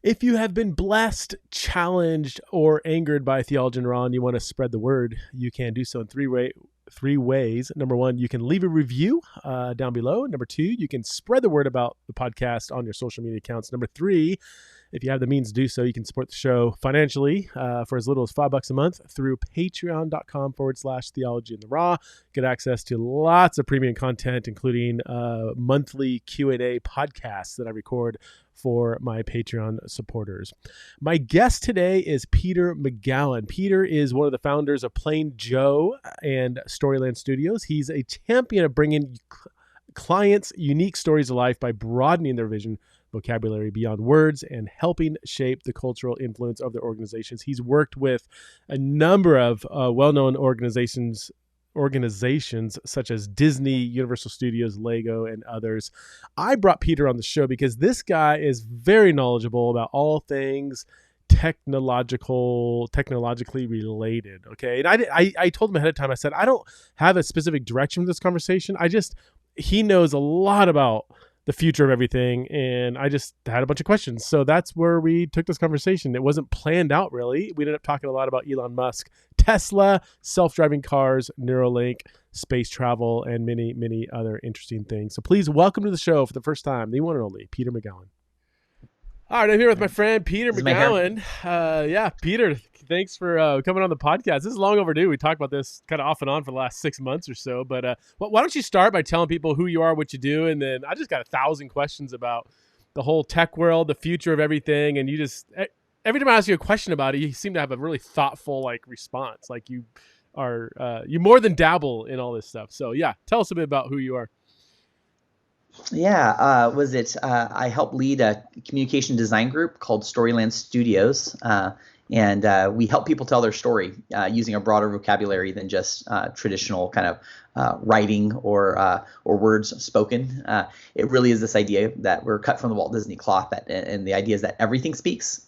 If you have been blessed, challenged, or angered by Theology and Raw and you want to spread the word, you can do so in three ways. Number one, you can leave a review down below. Number two, you can spread the word about the podcast on your social media accounts. Number three, if you have the means to do so, you can support the show financially for as little as $5 a month through patreon.com/theology in the raw. Get access to lots of premium content, including monthly Q&A podcasts that I record for my Patreon supporters. My guest today is Peter McGowan. Peter is one of the founders of PlainJoe and Storyland Studios. He's a champion of bringing clients' unique stories to life by broadening their vision, vocabulary beyond words, and helping shape the cultural influence of their organizations. He's worked with a number of well-known organizations such as Disney, Universal Studios, Lego, and others. I brought Peter on the show because this guy is very knowledgeable about all things technologically related. Okay. And I told him ahead of time, I said, I don't have a specific direction for this conversation. He knows a lot about the future of everything, and I just had a bunch of questions. So that's where we took this conversation. It wasn't planned out, really. We ended up talking a lot about Elon Musk, Tesla, self-driving cars, Neurolink, space travel, and many, many other interesting things. So please welcome to the show for the first time, the one and only Peter McGowan. All right, I'm here with my friend Peter McGowan. Peter, thanks for coming on the podcast. This is long overdue. We talked about this kind of off and on for the last 6 months or so. But why don't you start by telling people who you are, what you do, and then I just got 1,000 questions about the whole tech world, the future of everything, and you just every time I ask you a question about it, you seem to have a really thoughtful response. Like you more than dabble in all this stuff. So yeah, tell us a bit about who you are. Yeah, I help lead a communication design group called Storyland Studios, and we help people tell their story using a broader vocabulary than just traditional kind of writing or words spoken. It really is this idea that we're cut from the Walt Disney cloth, and the idea is that everything speaks.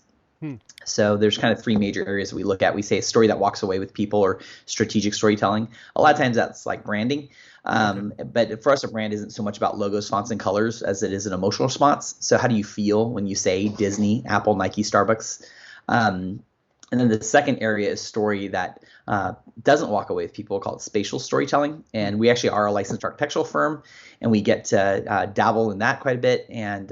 So there's kind of three major areas we look at. We say a story that walks away with people, or strategic storytelling. A lot of times that's like branding. But for us, a brand isn't so much about logos, fonts, and colors as it is an emotional response. So how do you feel when you say Disney, Apple, Nike, Starbucks? And then the second area is story that doesn't walk away with people, called spatial storytelling. And we actually are a licensed architectural firm, and we get to dabble in that quite a bit. And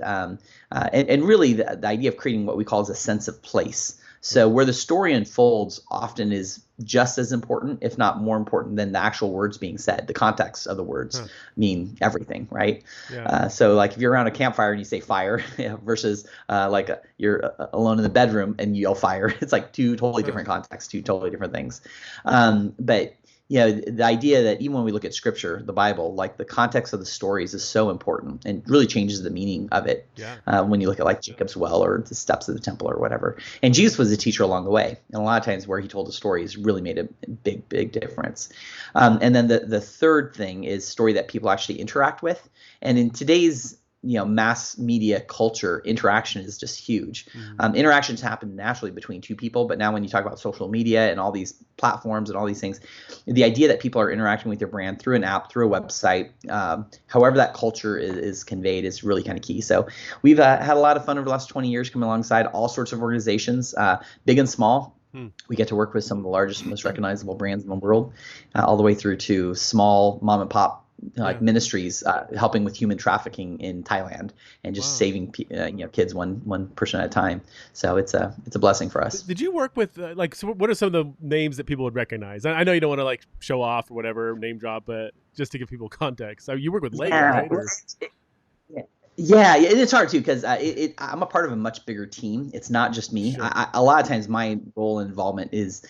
really the idea of creating what we call as a sense of place. So where the story unfolds often is just as important, if not more important, than the actual words being said. The context of the words mean everything, right? Yeah. So like if you're around a campfire and you say fire versus you're alone in the bedroom and you yell fire, it's like two totally different contexts, two totally different things. But the idea that even when we look at scripture, the Bible, like the context of the stories is so important and really changes the meaning of it. Yeah. When you look at like Jacob's well or the steps of the temple or whatever. And Jesus was a teacher along the way. And a lot of times where he told the stories really made a big, big difference. And then the third thing is story that people actually interact with. And in today's mass media culture, interaction is just huge. Interactions happen naturally between two people, but now when you talk about social media and all these platforms and all these things, the idea that people are interacting with their brand through an app, through a website, however that culture is conveyed is really kind of key. So we've had a lot of fun over the last 20 years coming alongside all sorts of organizations, big and small. We get to work with some of the largest, most recognizable brands in the world, all the way through to small mom and pop ministries helping with human trafficking in Thailand and just saving kids one person at a time. So it's a blessing for us. Did you work with so what are some of the names that people would recognize? I know you don't want to show off or whatever, name drop, but just to give people context. So you work with Lego, right? Yeah, it's hard too because I'm a part of a much bigger team. It's not just me. Sure. A lot of times my role and involvement is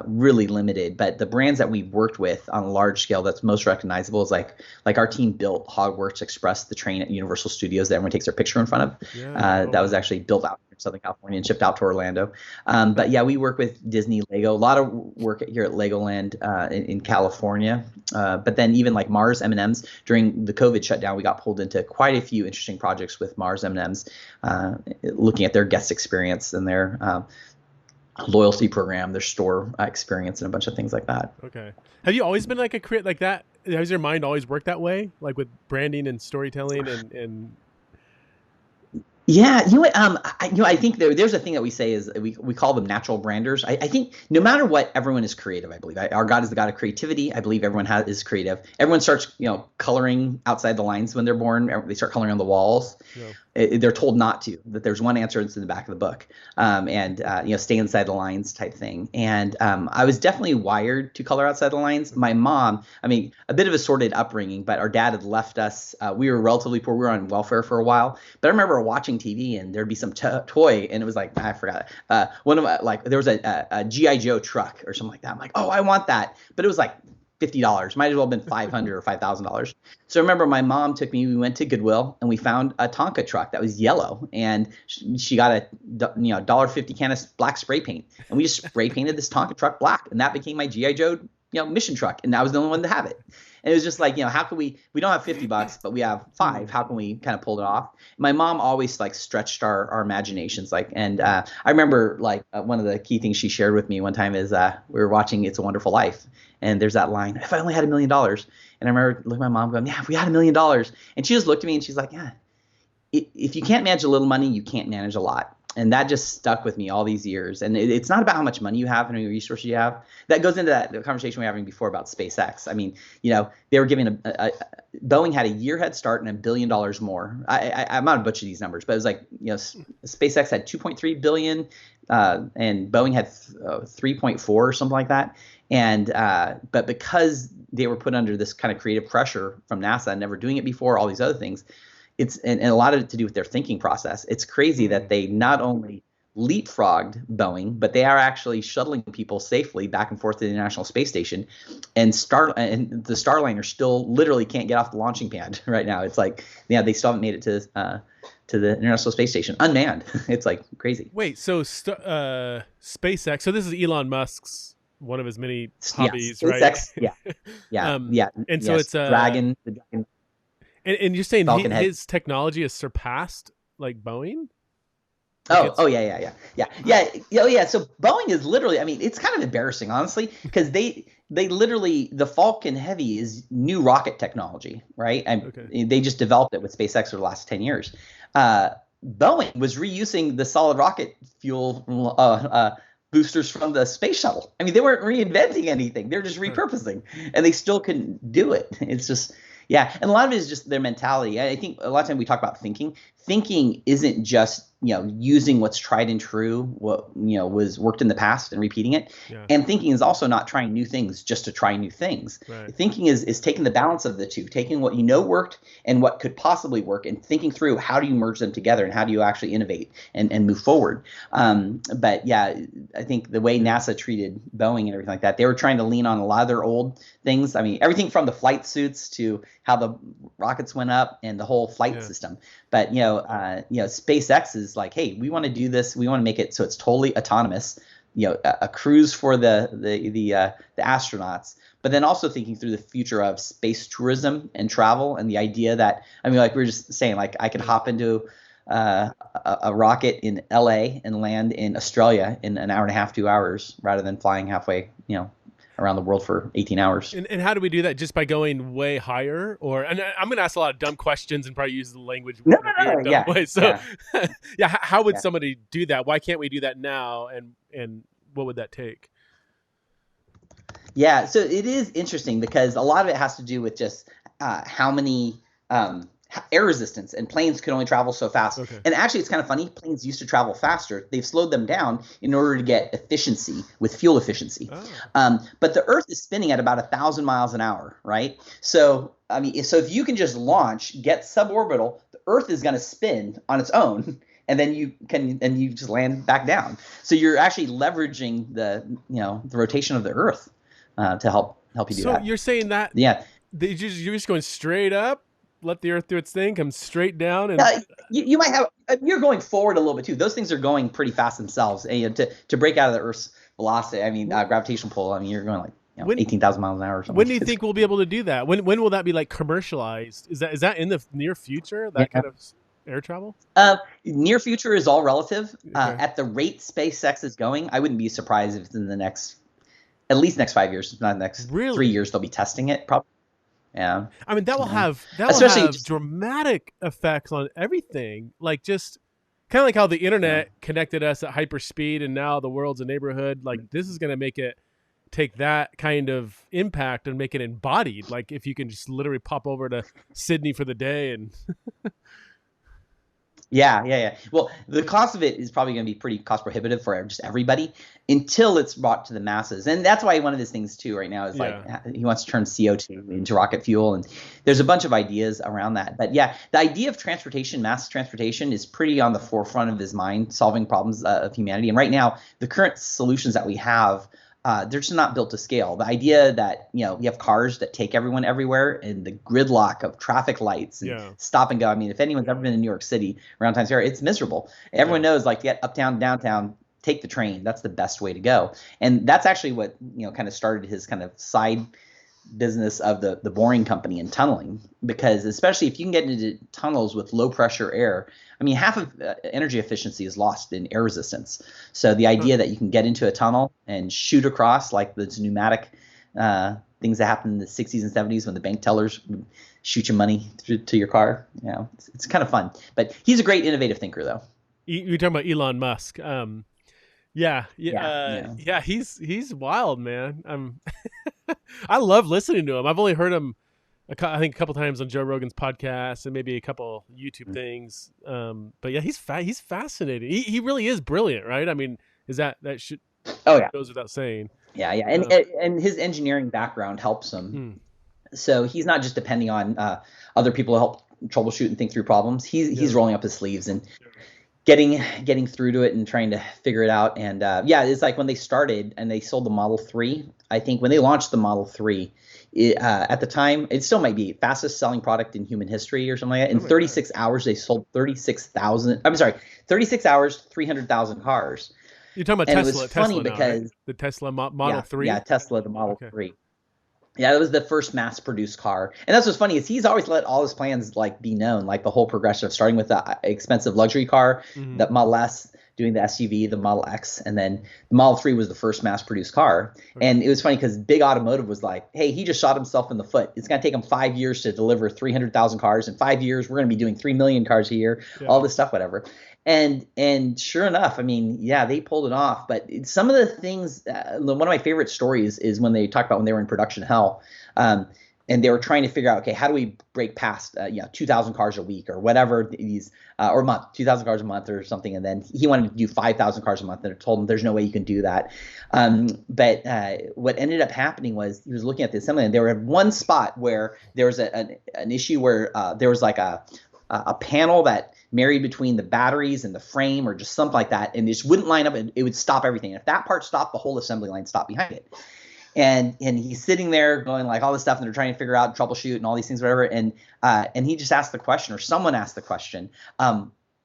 really limited, but the brands that we've worked with on a large scale that's most recognizable is like our team built Hogwarts Express, the train at Universal Studios that everyone takes their picture in front of. That was actually built out in Southern California and shipped out to Orlando. But yeah, we work with Disney, Lego, a lot of work here at Legoland in California. But then even like Mars M&Ms, during the COVID shutdown, we got pulled into quite a few interesting projects with Mars M&Ms, looking at their guest experience and their loyalty program, their store experience, and a bunch of things like that. Okay. Have you always been like a creator like that? Has your mind always worked that way, like with branding and storytelling and Yeah, you know what? I think there's a thing that we say is we call them natural branders. I think no matter what, everyone is creative. I believe our God is the God of creativity. I believe everyone is creative. Everyone starts, coloring outside the lines when they're born. They start coloring on the walls. Yeah. They're told not to. That there's one answer that's in the back of the book, and stay inside the lines type thing. And I was definitely wired to color outside the lines. My mom, I mean, a bit of a sordid upbringing, but our dad had left us. We were relatively poor. We were on welfare for a while. But I remember watching TV and there'd be some toy, and it was like I forgot. One of my, there was a GI Joe truck or something like that. I'm like, oh, I want that, but it was like $50. Might as well have been $500 or $5,000. So I remember my mom took me. We went to Goodwill and we found a Tonka truck that was yellow, and she got a $1.50 can of black spray paint, and we just spray painted this Tonka truck black, and that became my GI Joe mission truck, and I was the only one to have it. And it was just like, how can we don't have $50, but we have $5. How can we kind of pull it off? My mom always stretched our imaginations. And I remember one of the key things she shared with me one time is we were watching It's a Wonderful Life. And there's that line, if I only had $1 million. And I remember looking at my mom going, yeah, if we had $1 million. And she just looked at me and she's like, yeah, if you can't manage a little money, you can't manage a lot. And that just stuck with me all these years. And it's not about how much money you have and how many resources you have. That goes into the conversation we were having before about SpaceX. I mean, they were giving Boeing had a year head start and $1 billion more. I'm not going to butcher these numbers, but it was like, SpaceX had 2.3 billion and Boeing had 3.4 or something like that. And but because they were put under this kind of creative pressure from NASA, never doing it before, all these other things, and a lot of it to do with their thinking process. It's crazy that they not only leapfrogged Boeing, but they are actually shuttling people safely back and forth to the International Space Station. And the Starliner still literally can't get off the launching pad right now. It's like, they still haven't made it to the International Space Station unmanned. It's like crazy. Wait, so SpaceX. So this is Elon Musk's one of his many hobbies, yeah, SpaceX, right? Yeah. And so it's the dragon. And you're saying his technology has surpassed Boeing? Yeah. So Boeing is literally, I mean, it's kind of embarrassing, honestly, because they literally, the Falcon Heavy is new rocket technology, right? They just developed it with SpaceX for the last 10 years. Boeing was reusing the solid rocket fuel boosters from the space shuttle. I mean, they weren't reinventing anything. They're just repurposing, and they still couldn't do it. It's just, yeah. And a lot of it is just their mentality. I think a lot of time we talk about thinking. Thinking isn't just, using what's tried and true, what, was worked in the past and repeating it. Yeah. And thinking is also not trying new things just to try new things. Right. Thinking is taking the balance of the two, taking what worked and what could possibly work, and thinking through how do you merge them together and how do you actually innovate and move forward. But yeah, I think the way NASA treated Boeing and everything like that, they were trying to lean on a lot of their old things. I mean, everything from the flight suits to how the rockets went up and the whole flight system. But SpaceX is like, hey, we want to do this. We want to make it so it's totally autonomous. A cruise for the astronauts, but then also thinking through the future of space tourism and travel, and the idea that, I mean, like we were just saying, like I could hop into a rocket in LA and land in Australia in an hour and a half, 2 hours, rather than flying halfway, around the world for 18 hours. And how do we do that? Just by going way higher? And I'm going to ask a lot of dumb questions and probably use the language in a weird, dumb way. So, how would somebody do that? Why can't we do that now? And what would that take? Yeah, so it is interesting because a lot of it has to do with just how many air resistance, and planes could only travel so fast. Okay. And actually, it's kind of funny. Planes used to travel faster. They've slowed them down in order to get efficiency with fuel efficiency. Oh. But the Earth is spinning at about 1,000 miles an hour, right? So, I mean, so if you can just launch, get suborbital, the Earth is going to spin on its own, and then you just land back down. So you're actually leveraging the rotation of the Earth to help you do that. So you're saying that? Yeah. You're just going straight up. Let the Earth do its thing, come straight down, and you might have. You're going forward a little bit too. Those things are going pretty fast themselves. And, to break out of the Earth's velocity, I mean, gravitational pull. I mean, you're going 18,000 miles an hour or something. When do you think we'll be able to do that? When will that be commercialized? Is that in the near future? That kind of air travel? Near future is all relative. Okay. At the rate SpaceX is going, I wouldn't be surprised if it's in the at least next 5 years, if not the next 3 years, they'll be testing it probably. Yeah, I mean that will have dramatic effects on everything. Like just kind of like how the internet connected us at hyperspeed and now the world's a neighborhood. Like this is going to make it take that kind of impact and make it embodied. Like if you can just literally pop over to Sydney for the day and Yeah. Well, the cost of it is probably going to be pretty cost prohibitive for just everybody until it's brought to the masses. And that's why one of his things too right now is like he wants to turn CO2 into rocket fuel. And there's a bunch of ideas around that. But yeah, the idea of transportation, mass transportation is pretty on the forefront of his mind, solving problems of humanity. And right now, the current solutions that we have, they're just not built to scale. The idea that, you know, we have cars that take everyone everywhere and the gridlock of traffic lights and stop and go. I mean, if anyone's ever been in New York City around Times Square, it's miserable. Everyone knows, like, to get uptown, downtown, take the train. That's the best way to go. And that's actually what, you know, kind of started his kind of side business of the boring company and tunneling, because especially if you can get into tunnels with low pressure air, I mean, half of energy efficiency is lost in air resistance. So the idea that you can get into a tunnel and shoot across, like those pneumatic things that happened in the 60s and 70s when the bank tellers would shoot you money to your car, you know, it's kind of fun. But he's a great innovative thinker, though. You're talking about Elon Musk. Yeah, he's wild, man. I love listening to him. I've only heard him, I think, a couple times on Joe Rogan's podcast and maybe a couple YouTube things. But yeah, he's fascinating. He really is brilliant, right? I mean, that should goes without saying. Yeah, and his engineering background helps him. So he's not just depending on other people to help troubleshoot and think through problems. He's rolling up his sleeves and getting through to it and trying to figure it out. And it's like when they started and they sold the Model 3, I think when they launched the Model 3, at the time, it still might be fastest selling product in human history or something like that. In 36 hours, they sold 36 hours, 300,000 cars. You're talking about and Tesla. It was funny Tesla now, because right? The Tesla Model 3? Yeah, Tesla, the Model 3. Yeah, that was the first mass-produced car. And that's what's funny is he's always let all his plans like be known, like the whole progression of starting with the expensive luxury car, the Model S, doing the SUV, the Model X, and then the Model 3 was the first mass-produced car. And it was funny because Big Automotive was like, hey, he just shot himself in the foot. It's going to take him 5 years to deliver 300,000 cars. In 5 years, we're going to be doing 3 million cars a year, all this stuff, whatever. And sure enough, I mean, yeah, they pulled it off. But some of the things, one of my favorite stories is when they talk about when they were in production hell, and they were trying to figure out, okay, how do we break past 2,000 cars a week or whatever these or a month, 2,000 cars a month or something. And then he wanted to do 5,000 cars a month, and I told him there's no way you can do that. But what ended up happening was he was looking at the assembly, and there was one spot where there was an issue where there was like a panel that married between the batteries and the frame or just something like that, and it just wouldn't line up, and it would stop everything. And if that part stopped, the whole assembly line stopped behind it. And he's sitting there going like all this stuff, and they're trying to figure out troubleshoot and all these things, whatever. And he just asked the question, or someone asked the question,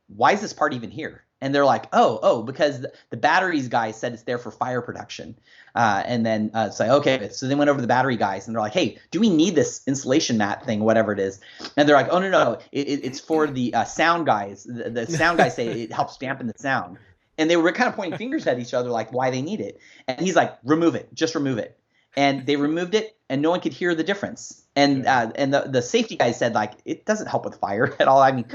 why is this part even here? And they're like, oh, because the batteries guy said it's there for fire protection. And then it's like, okay. So they went over to the battery guys, and they're like, hey, do we need this insulation mat thing, whatever it is? And they're like, oh, no. It's for the sound guys. The sound guys say it helps dampen the sound. And they were kind of pointing fingers at each other like why they need it. And he's like, remove it. Just remove it. And they removed it, and no one could hear the difference. And the safety guy said, like, it doesn't help with fire at all. I mean,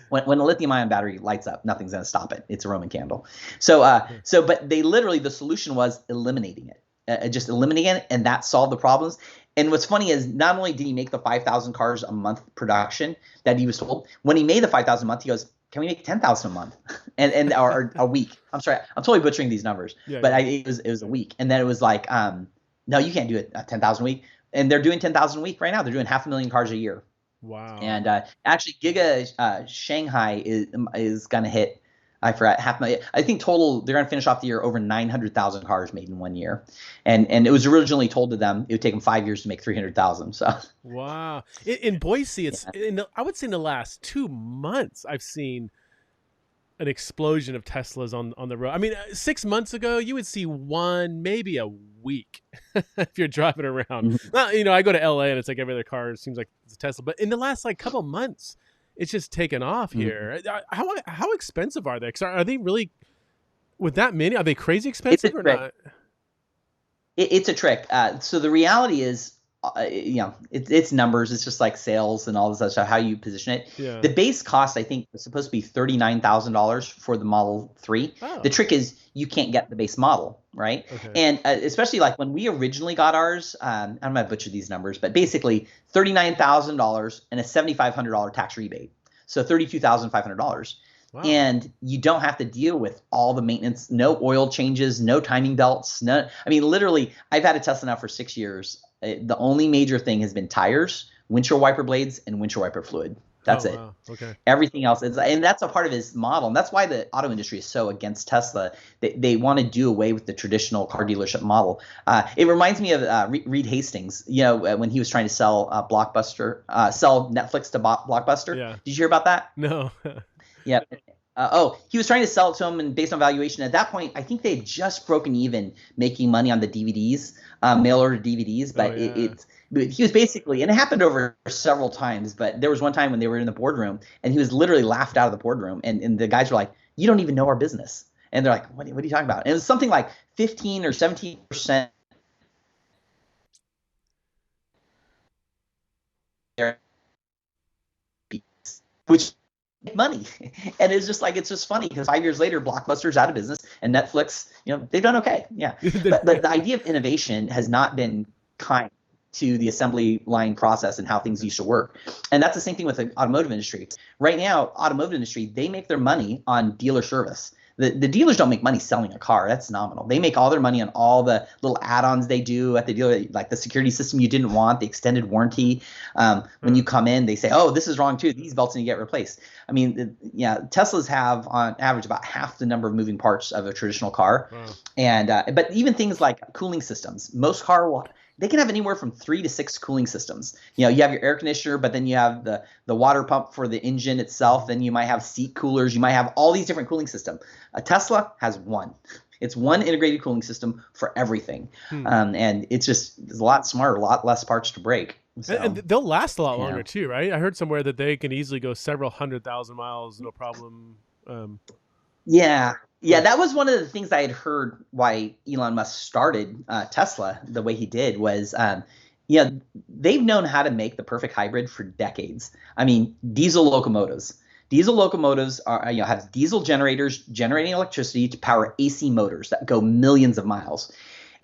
when a lithium-ion battery lights up, nothing's going to stop it. It's a Roman candle. But they literally, the solution was eliminating it, just eliminating it, and that solved the problems. And what's funny is not only did he make the 5,000 cars a month production that he was told, when he made the 5,000 a month, he goes, can we make 10,000 a month or a week? I'm sorry, I'm totally butchering these numbers, it was a week. And then it was like, no, you can't do it 10,000 a week. And they're doing 10,000 a week right now. They're doing 500,000 cars a year. Wow. And actually, Giga Shanghai is going to hit, I forgot, 500,000. I think total they're going to finish off the year over 900,000 cars made in 1 year. And it was originally told to them it would take them 5 years to make 300,000. So wow. In Boise, I would say in the last 2 months, I've seen an explosion of Teslas on the road. I mean, 6 months ago, you would see one, maybe a week if you're driving around. Well, I go to LA and it's like every other car, it seems like it's a Tesla. But in the last like couple months, it's just taken off here. How expensive are they? 'Cause are they really, with that many, are they crazy expensive or not? It's a trick. So the reality is it's numbers. It's just like sales and all this other stuff, how you position it. Yeah. The base cost, I think, was supposed to be $39,000 for the Model 3. Oh. The trick is you can't get the base model, right? Okay. And especially like when we originally got ours, I'm going to butcher these numbers, but basically $39,000 and a $7,500 tax rebate. So $32,500. Wow. And you don't have to deal with all the maintenance, no oil changes, no timing belts. Literally, I've had a Tesla now for 6 years. The only major thing has been tires, windshield wiper blades, and windshield wiper fluid. That's it. Wow. Okay. Everything else is, and that's a part of his model. And that's why the auto industry is so against Tesla. They want to do away with the traditional car dealership model. It reminds me of Reed Hastings, when he was trying to sell sell Netflix to Blockbuster. Yeah. Did you hear about that? No. Yeah. He was trying to sell it to him, and based on valuation, at that point, I think they had just broken even making money on the DVDs, mail order DVDs. But he was basically, and it happened over several times, but there was one time when they were in the boardroom, and he was literally laughed out of the boardroom, and the guys were like, "You don't even know our business," and they're like, "What are you talking about?" And it was something like 15 or 17%. Which money. And it's just funny because 5 years later, Blockbuster's out of business and Netflix, they've done okay. Yeah. But the idea of innovation has not been kind to the assembly line process and how things used to work. And that's the same thing with the automotive industry. Right now, automotive industry, they make their money on dealer service. The dealers don't make money selling a car. That's nominal. They make all their money on all the little add-ons they do at the dealer, like the security system you didn't want, the extended warranty. When you come in, they say, "Oh, this is wrong too. These belts need to get replaced." I mean, Teslas have on average about half the number of moving parts of a traditional car. Wow. And but even things like cooling systems, most they can have anywhere from 3 to 6 cooling systems. You have your air conditioner, but then you have the water pump for the engine itself. Then you might have seat coolers. You might have all these different cooling systems. A Tesla has one. It's one integrated cooling system for everything. And it's a lot smarter, a lot less parts to break. So, and they'll last a lot longer too, right? I heard somewhere that they can easily go several 100,000 miles, no problem. Yeah, that was one of the things I had heard why Elon Musk started Tesla the way he did was, they've known how to make the perfect hybrid for decades. I mean, diesel locomotives. Diesel locomotives have diesel generators generating electricity to power AC motors that go millions of miles.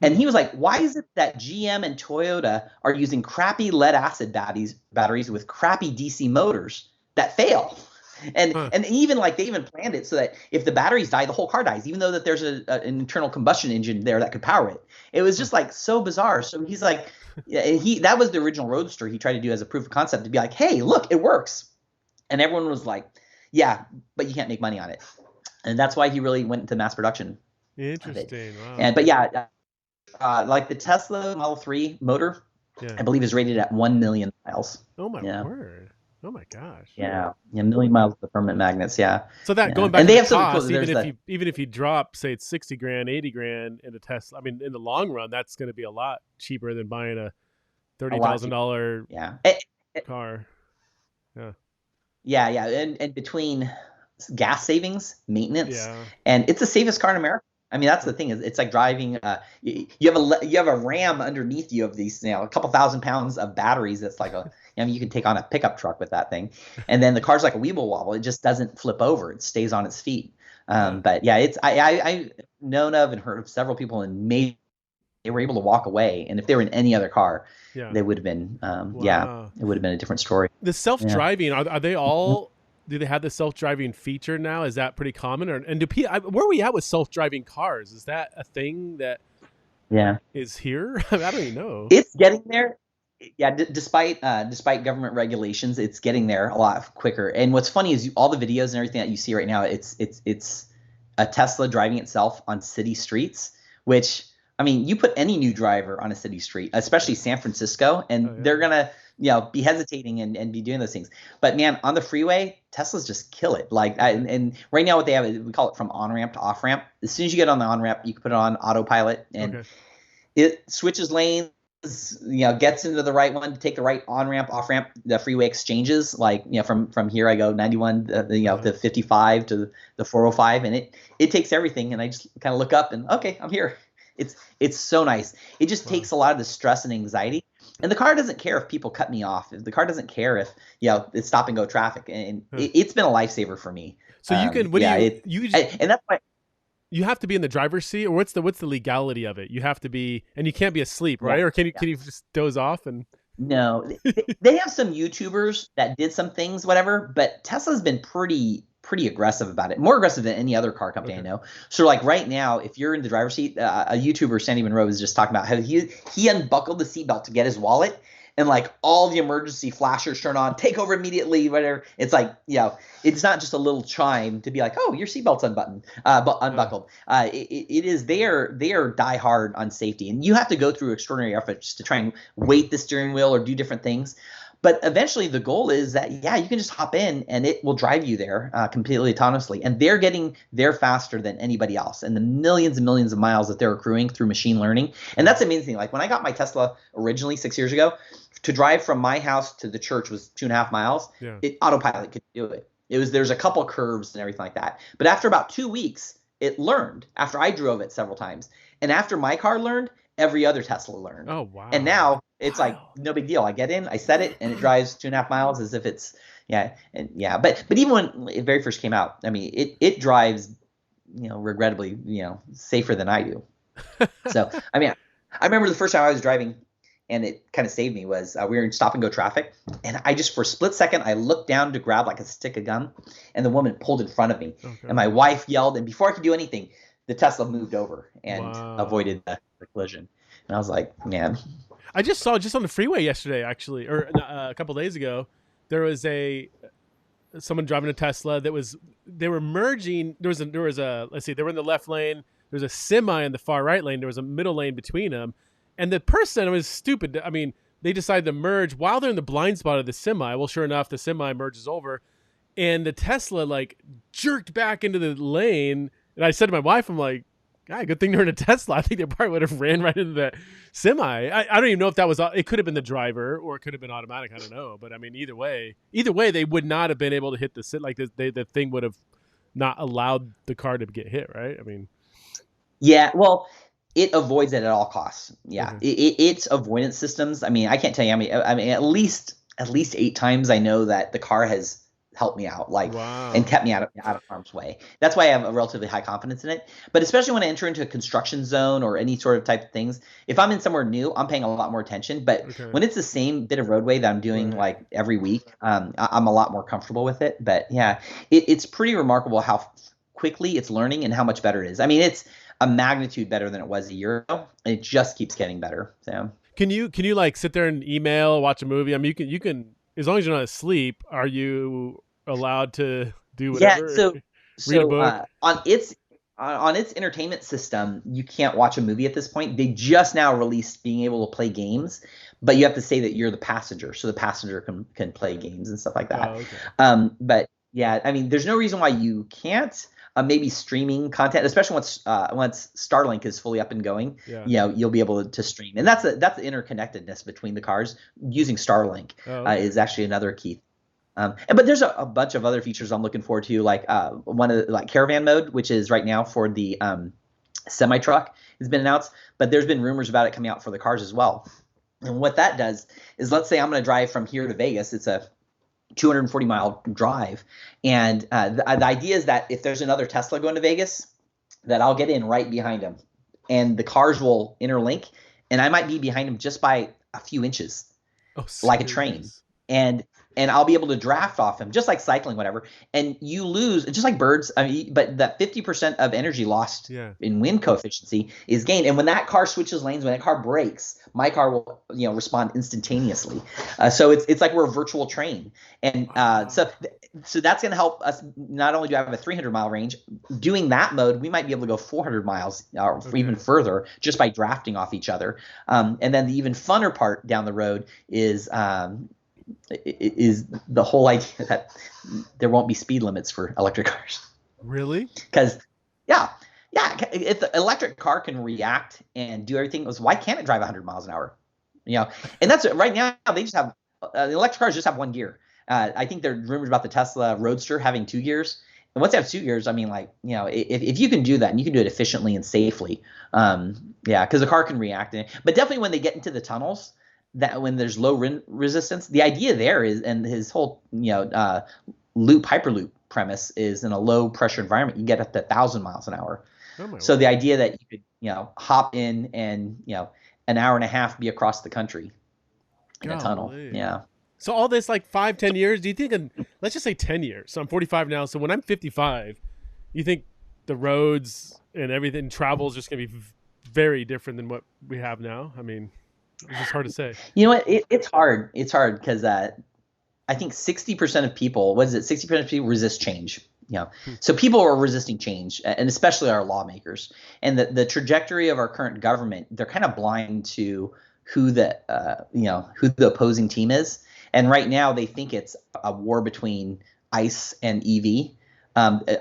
And he was like, why is it that GM and Toyota are using crappy lead acid batteries with crappy DC motors that fail? And even like they even planned it so that if the batteries die, the whole car dies, even though that there's an internal combustion engine there that could power it. It was just like so bizarre. So he's like, that was the original Roadster he tried to do as a proof of concept to be like, hey, look, it works. And everyone was like, yeah, but you can't make money on it. And that's why he really went into mass production. Interesting. Wow. Like the Tesla Model 3 motor, I believe is rated at 1 million miles. Oh my word. Oh my gosh. Yeah, 1 million miles of permanent magnets. Yeah. So that going back and to they the have cost, cool, even if you drop, say it's 60 grand, 80 grand in a Tesla, I mean, in the long run, that's going to be a lot cheaper than buying a $30,000 car. Yeah. And between gas savings, maintenance, and it's the safest car in America. I mean, that's the thing is it's like driving. You have a Ram underneath you of these, a couple thousand pounds of batteries. That's like you can take on a pickup truck with that thing, and then the car's like a weeble wobble. It just doesn't flip over. It stays on its feet. But yeah, I've known of and heard of several people and they were able to walk away. And if they were in any other car, they would have been it would have been a different story. The self-driving are they all? Do they have the self-driving feature now? Is that pretty common? Where are we at with self-driving cars? Is that a thing that is here? I don't even know. It's getting there. Yeah, despite government regulations, it's getting there a lot quicker. And what's funny is all the videos and everything that you see right now, it's a Tesla driving itself on city streets, which, I mean, you put any new driver on a city street, especially San Francisco, and they're going to be hesitating and be doing those things. But man, on the freeway, Teslas just kill it. And right now what they have is we call it from on-ramp to off-ramp. As soon as you get on the on-ramp, you can put it on autopilot and it switches lanes, gets into the right one to take the right on-ramp, off-ramp, the freeway exchanges. From here I go 91, to 55 to the 405, and it takes everything. And I just kind of look up and okay, I'm here. It's so nice. It just takes a lot of the stress and anxiety. And the car doesn't care if people cut me off. The car doesn't care if, it's stop and go traffic. And it's been a lifesaver for me. So you can, and that's why you have to be in the driver's seat, or what's the legality of it? You have to be, and you can't be asleep, right? Or can you just doze off and? No, they have some YouTubers that did some things, whatever, but Tesla's been pretty aggressive about it, more aggressive than any other car company I know. So like right now, if you're in the driver's seat, a YouTuber, Sandy Monroe, was just talking about how he unbuckled the seatbelt to get his wallet, and like all the emergency flashers turn on, take over immediately, whatever. It's like, it's not just a little chime to be like, oh, your seatbelt's unbuckled. It is, they are die hard on safety, and you have to go through extraordinary efforts to try and weight the steering wheel or do different things. But eventually the goal is that, you can just hop in and it will drive you there completely autonomously. And they're getting there faster than anybody else. And the millions and millions of miles that they're accruing through machine learning. And that's amazing. Like when I got my Tesla originally 6 years ago, to drive from my house to the church was 2.5 miles. Autopilot could do it. There's a couple curves and everything like that. But after about 2 weeks, it learned after I drove it several times. And after my car learned, every other Tesla learned. Oh, wow. And now it's like no big deal. I get in, I set it, and it drives 2.5 miles as if it's But even when it very first came out, I mean, it drives, regrettably, safer than I do. So I mean, I remember the first time I was driving, and it kind of saved me, was we were in stop and go traffic, and I just for a split second I looked down to grab like a stick of gum, and the woman pulled in front of me, and my wife yelled, and before I could do anything, the Tesla moved over and avoided the collision. And I was like, man. I just saw on the freeway yesterday, actually, or a couple days ago, there was someone driving a Tesla they were merging. There was a let's see, they were in the left lane. There was a semi in the far right lane. There was a middle lane between them, and the person was stupid. I mean, they decided to merge while they're in the blind spot of the semi. Well, sure enough, the semi merges over, and the Tesla like jerked back into the lane. And I said to my wife, I'm like, good thing they're in a Tesla. I think they probably would have ran right into that semi. I don't even know if that was, it could have been the driver or it could have been automatic. I don't know. But I mean, either way, they would not have been able to hit the thing would have not allowed the car to get hit. Right. I mean. Yeah. Well, it avoids it at all costs. Yeah. It's avoidance systems. I mean, I can't tell you. I mean, at least 8 times I know that the car has helped me out, and kept me out of harm's way. That's why I have a relatively high confidence in it. But especially when I enter into a construction zone or any sort of type of things, if I'm in somewhere new, I'm paying a lot more attention. But when it's the same bit of roadway that I'm doing like every week, I'm a lot more comfortable with it. But yeah, it's pretty remarkable how quickly it's learning and how much better it is. I mean, it's a magnitude better than it was a year ago, and it just keeps getting better. So can you like sit there and email, watch a movie? I mean, you can as long as you're not asleep. Are you allowed to do whatever? Yeah, read a book? On its entertainment system, you can't watch a movie at this point. They just now released being able to play games, but you have to say that you're the passenger, so the passenger can play games and stuff like that. Okay. But yeah, I mean, there's no reason why you can't. Maybe streaming content, especially once Starlink is fully up and going, you'll be able to stream, and that's the interconnectedness between the cars using Starlink is actually another key. But there's a bunch of other features I'm looking forward to, like one of like caravan mode, which is right now for the semi truck has been announced, but there's been rumors about it coming out for the cars as well. And what that does is, let's say I'm going to drive from here to Vegas. It's a 240-mile drive, and the idea is that if there's another Tesla going to Vegas, that I'll get in right behind him, and the cars will interlink, and I might be behind him just by a few inches, like a train, and I'll be able to draft off him, just like cycling, whatever. And you lose, just like birds. I mean, but that 50% of energy lost in wind coefficiency is gained. And when that car switches lanes, when that car brakes, my car will, respond instantaneously. So it's like we're a virtual train. And so that's going to help us. Not only do I have a 300-mile range, doing that mode, we might be able to go 400 miles or even further just by drafting off each other. And then the even funner part down the road is the whole idea that there won't be speed limits for electric cars. Really? Because, if the electric car can react and do everything, why can't it drive 100 miles an hour? And that's right now. They just have the electric cars just have 1 gear. I think there are rumors about the Tesla Roadster having 2 gears. And once they have 2 gears, I mean, if you can do that and you can do it efficiently and safely, because the car can react. But definitely when they get into the tunnels, that when there's low resistance, the idea there is, and his whole loop hyperloop premise is in a low pressure environment, you get up to 1,000 miles an hour. Oh my So word. the idea that you could hop in and an hour and a half be across the country in a tunnel. Golly. Yeah. So all this like 5-10 years, do you think let's just say 10 years. So I'm 45 now. So when I'm 55, you think the roads and everything travel is just going to be very different than what we have now? I mean, it's just hard to say. You know what? It's hard. It's hard because I think 60% of people, what is it? 60% of people resist change. So people are resisting change, and especially our lawmakers. And the trajectory of our current government, they're kind of blind to who the opposing team is. And right now, they think it's a war between ICE and EV.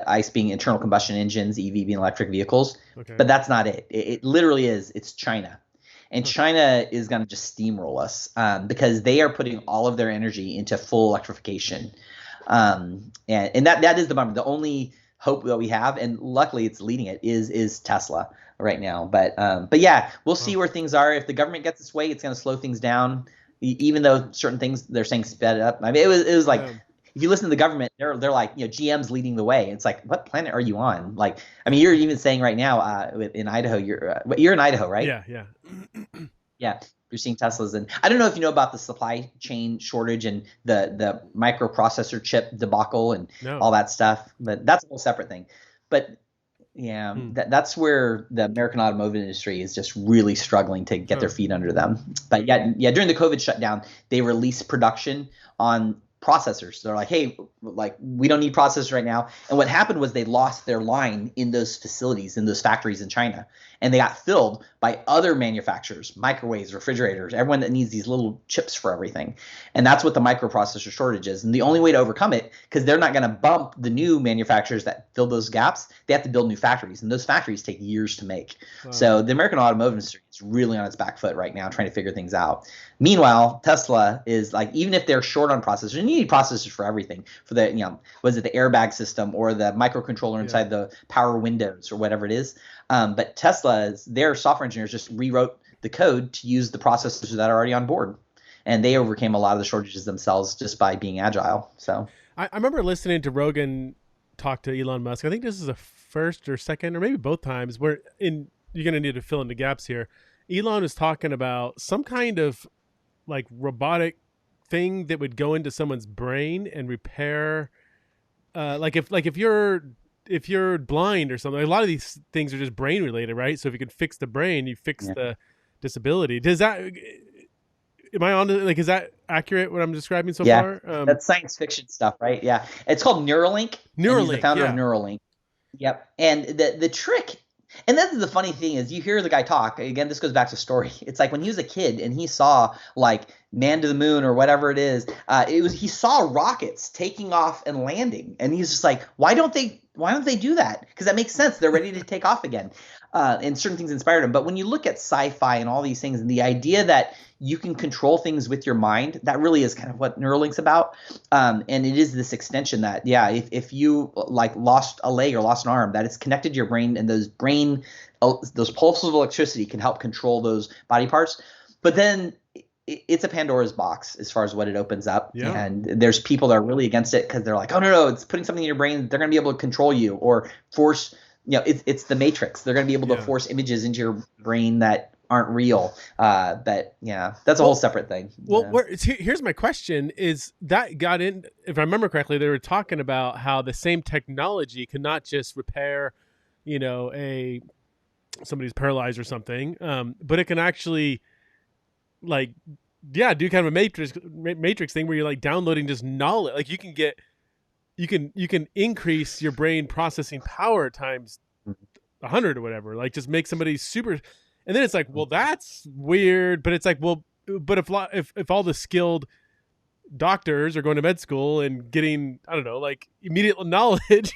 ICE being internal combustion engines, EV being electric vehicles. Okay. But that's not it. It literally is. It's China. And China is going to just steamroll us because they are putting all of their energy into full electrification. And that is the bummer. The only hope that we have, and luckily it's leading it, is Tesla right now. But yeah, we'll see where things are. If the government gets its way, it's going to slow things down. Even though certain things they're saying sped it up. I mean, it was like if you listen to the government, they're like GM's leading the way. It's like, what planet are you on? Like, I mean, you're even saying right now in Idaho, you're in Idaho, right? Yeah. Yeah, you're seeing Teslas, and I don't know if you know about the supply chain shortage and the microprocessor chip debacle and all that stuff, but that's a whole separate thing. But yeah, that's where the American automotive industry is just really struggling to get their feet under them. But yeah, during the COVID shutdown, they released production on processors. They're like, hey, like we don't need processors right now. And what happened was they lost their line in those facilities, in those factories in China, and they got filled by other manufacturers, microwaves, refrigerators, everyone that needs these little chips for everything. And that's what the microprocessor shortage is. And the only way to overcome it, because they're not going to bump the new manufacturers that fill those gaps, they have to build new factories, and those factories take years to make. So the American automotive industry is really on its back foot right now, trying to figure things out. Meanwhile, Tesla is like, even if they're short on processors, you need processors for everything, for the was it the airbag system or the microcontroller inside the power windows or whatever it is. But Tesla's, their software engineers just rewrote the code to use the processors that are already on board, and they overcame a lot of the shortages themselves just by being agile. So I remember listening to Rogan talk to Elon Musk. I think this is a first or second or maybe both times where you're going to need to fill in the gaps here. Elon is talking about some kind of like robotic thing that would go into someone's brain and repair if you're blind or something. A lot of these things are just brain related, right? So if you could fix the brain, you fix the disability. Does that, am I on to, like, is that accurate what I'm describing so far? That's science fiction stuff, right? Yeah, it's called Neuralink. And he's the founder of Neuralink. Yep. And the trick, and that's the funny thing is, you hear the guy talk again. This goes back to story. It's like when he was a kid and he saw like Man to the Moon or whatever it is. He saw rockets taking off and landing, and he's just like, why don't they do that? Because that makes sense. They're ready to take off again. And certain things inspired him. But when you look at sci-fi and all these things, and the idea that you can control things with your mind, that really is kind of what Neuralink's about. And it is this extension that, if you like lost a leg or lost an arm, that it's connected to your brain, and those pulses of electricity can help control those body parts. But then it's a Pandora's box as far as what it opens up. Yeah. And there's people that are really against it because they're like, oh, no, it's putting something in your brain. They're going to be able to control you or force, it's the Matrix. They're going to be able to force images into your brain that aren't real. But yeah, that's a whole separate thing. Well, here's my question is that got in, if I remember correctly, they were talking about how the same technology could not just repair, somebody's paralyzed or something, but it can actually do kind of a matrix thing where you're like downloading just knowledge. Like you can increase your brain processing power times 100 or whatever, like just make somebody super. And then it's like, well, that's weird, but it's like, well, but if all the skilled doctors are going to med school and getting, I don't know, like immediate knowledge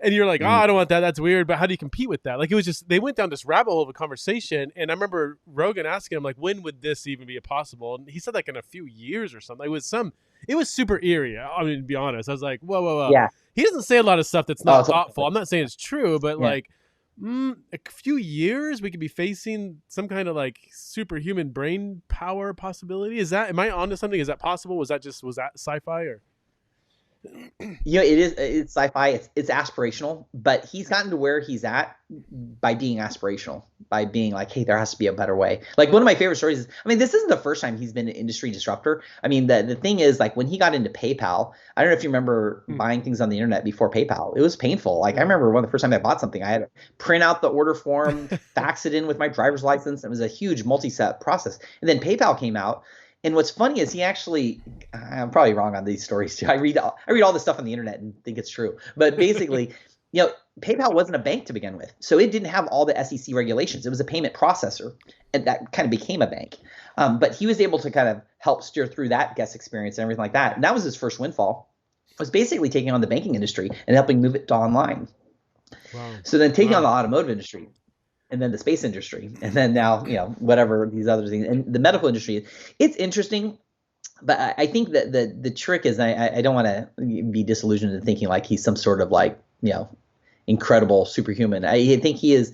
and you're like, oh, I don't want that. That's weird. But how do you compete with that? Like, it was just, they went down this rabbit hole of a conversation. And I remember Rogan asking him, like, when would this even be possible? And he said like in a few years or something. It was super eerie. I mean, to be honest, I was like, whoa. Yeah. He doesn't say a lot of stuff that's not thoughtful. I'm not saying it's true, but like, A few years we could be facing some kind of like superhuman brain power possibility. Am I onto something? Is that possible? Was that sci-fi or? It's sci-fi, it's aspirational, but he's gotten to where he's at by being aspirational, by being like, hey, there has to be a better way. Like one of my favorite stories is, I mean, this isn't the first time he's been an industry disruptor. I mean, the thing is, like, when he got into PayPal, I don't know if you remember buying things on the internet before PayPal. It was painful. Like, I remember one of the first time I bought something, I had to print out the order form, fax it in with my driver's license. It was a huge multi-step process. And then PayPal came out. And what's funny is I'm probably wrong on these stories too. I read all this stuff on the internet and think it's true. But basically, PayPal wasn't a bank to begin with. So it didn't have all the SEC regulations. It was a payment processor, and that kind of became a bank. But he was able to kind of help steer through that guest experience and everything like that. And that was his first windfall, was basically taking on the banking industry and helping move it to online. Wow. So then taking on the automotive industry, and then the space industry, and then now, whatever these other things, and the medical industry. It's interesting, but I think that the trick is, I don't want to be disillusioned in thinking like he's some sort of like, incredible superhuman. I think he's